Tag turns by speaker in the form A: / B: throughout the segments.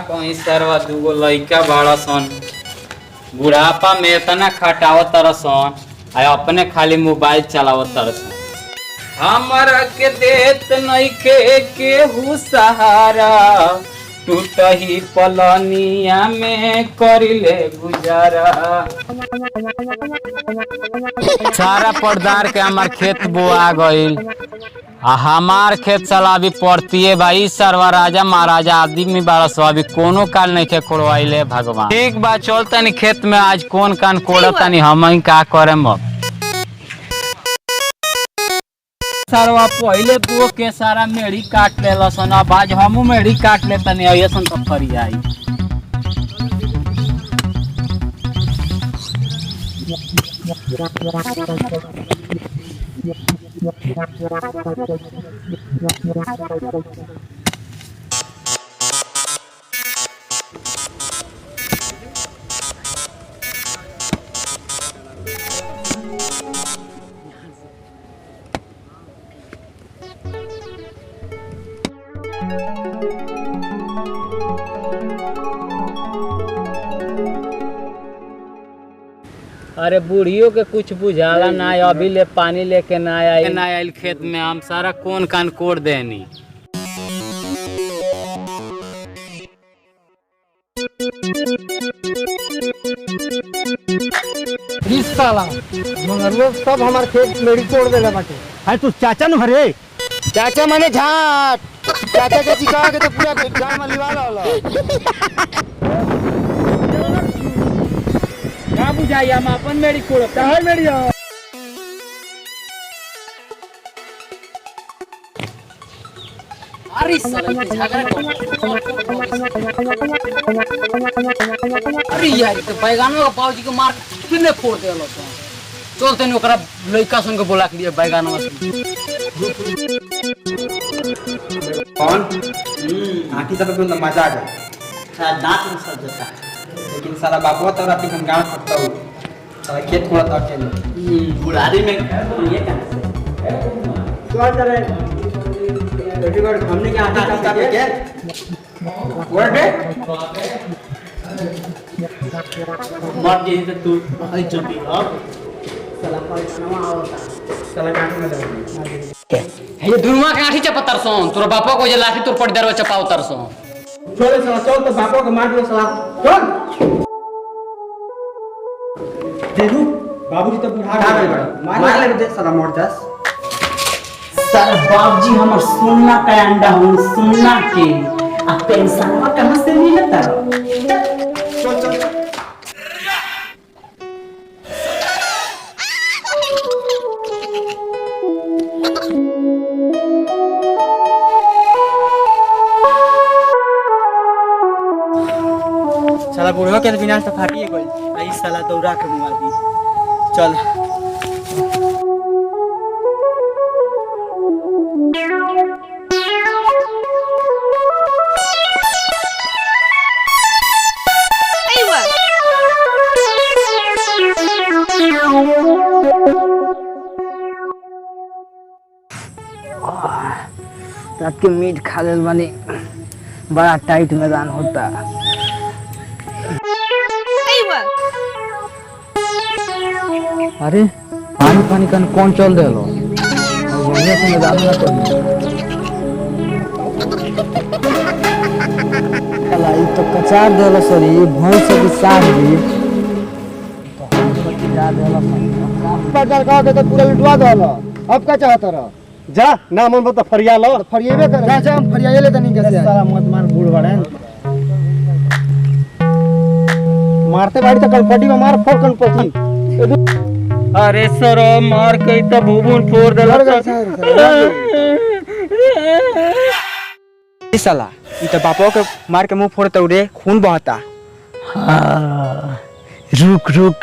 A: कहीं सरवा दूगो लइका बड़ा सन बुढ़ापा में इतना खटावत तरसन आ अपने खाली मोबाइल चलावत तरसन। हमरा के देत नइखे केहू सहारा टूटही पलनिया में करिले गुजारा। सारा पड़दार के हमार खेत बोआ गईल आ हमार खेत साला अभी पड़तिए भाई सरवा राजा महाराजा आदमी बारह सौ अभी कोनो काल नहीं के कोड़वाइले भगवान। ठीक बा चल तनी खेत में आज कौन कान कोड़तनी हम ही का करम। सरवा पहले पुओ के सारा मेढ़ी काट लेलसन अब आज हमू मेढ़ी काट ले तनी ऐसन तो फरियाई। अरे बूढ़ियों के कुछ बुझाला ना अभी ले पानी लेके ना आयल खेत में हम सारा कौन कान कोड़ देनी।
B: साला मगर लोग सब हमारे खेत मेरी कोड़ देला बाटे।
C: अरे तू चाचा न हरे
B: चाचा माने झाट चाचा के चिका के तो पूरा गांव में लिवा ला
A: क्या बुझाई हम अपन मेरी कोड़ता है मेरी। अरे अरे यार तो बैगानों का पाव जी को मार किने फोड़ दे लो चलते नहीं ओकरा लइका सन के बोला के लिए बैगानों
B: कौन आंटी सब को मजा आ गया शायद दांत में सड़ जाता लेकिन साला बापवा तो रात हम गांव खटता हूं साला खेत कोड़ा तक के बुढ़ारी में ये क्या तो चले बेटी बार हमने क्या आटा का पे के वर्ड पे
A: मर गई तो तू आई चुपी अब
B: साला पैसा आवता साला काट में दे
A: ये दुनुआ के आठी चपतर सोन तोर बापा को जे लाठी तोर पड़ दरवा चपाव तरसों
B: छोड़े साला चल तो बापा को मार दो साला चल देखू बाबूजी तो बुढ़ा गए बड़ा मार ले देख साला मोड़ दस
D: सर बाबूजी हमर सोना का अंडा हूं सोना के आ पेंशन कहां से मिलता
B: चल चल साला बुढ़वा के बिना तो फाटिए गई आई साला दौड़ा के मुआ दी चल
D: रात के मीट खा लेल बानी बड़ा टाइट मैदान होता। अरे पानी पानी कन कौन चल दे लो बढ़िया से मैदान में तो कलाई तो कचार देलो सरी भैंस की साग भी तो हम तो जा देलो
B: बाजार का के तो पूरा लुटवा देलो अब क्या चाहता रह जा ना मन बता फरिया लो फरिएबे कर जा हम फरियाए ले तनी कैसे सारा मत मार बूढ़ बड़ा मारते बाड़ी तो कल पट्टी में मार फोड़ कल पट्टी।
A: अरे सर मार के तो भूबुन फोड़ देला
B: ई साला ई तो बापो के मार के मुंह फोड़ते उड़े खून बहता।
D: रुक रुक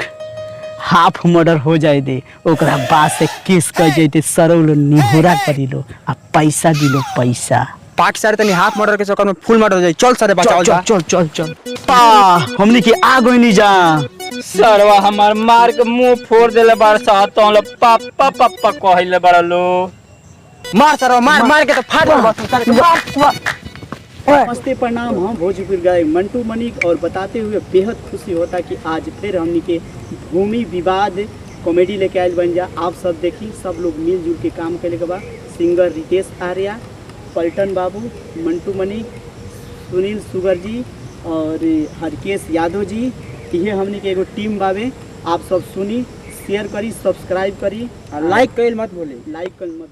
D: हाफ मर्डर हो जाए दे ओकरा बाद से केस कर जैते सरौल निहोरा करिलो आ पैसा दिलो पैसा
B: पाक सारे तनी हाफ मर्डर के चक्कर में फुल मर्डर हो जाए चल सारे बचाओ
D: चल चल चल चल पा हमनी के आ गई नहीं जा
A: सरवा हमार मार के मुंह फोड़ देले बार सा तो लोग पापा पापा कहले बड़ा लो।
B: मार सर मार मार के तो फाड़ दो।
D: नमस्ते प्रणाम, हम भोजपुर गाय मंटू मनिक और बताते हुए बेहद खुशी होता कि आज फिर हमनी के भूमि विवाद कॉमेडी लेके आयल बन जा। आप सब देखी, सब लोग मिलजुल के काम करे के बा। सिंगर रितेश आर्या, पलटन बाबू, मंटू मनिक, सुनील सुगर जी और हरकेश यादव जी, ये हमनी के एगो टीम बावे। आप सब सुनी, शेयर करी, सब्सक्राइब करी,
B: लाइक कइल मत भूली।
D: लाइक कर मत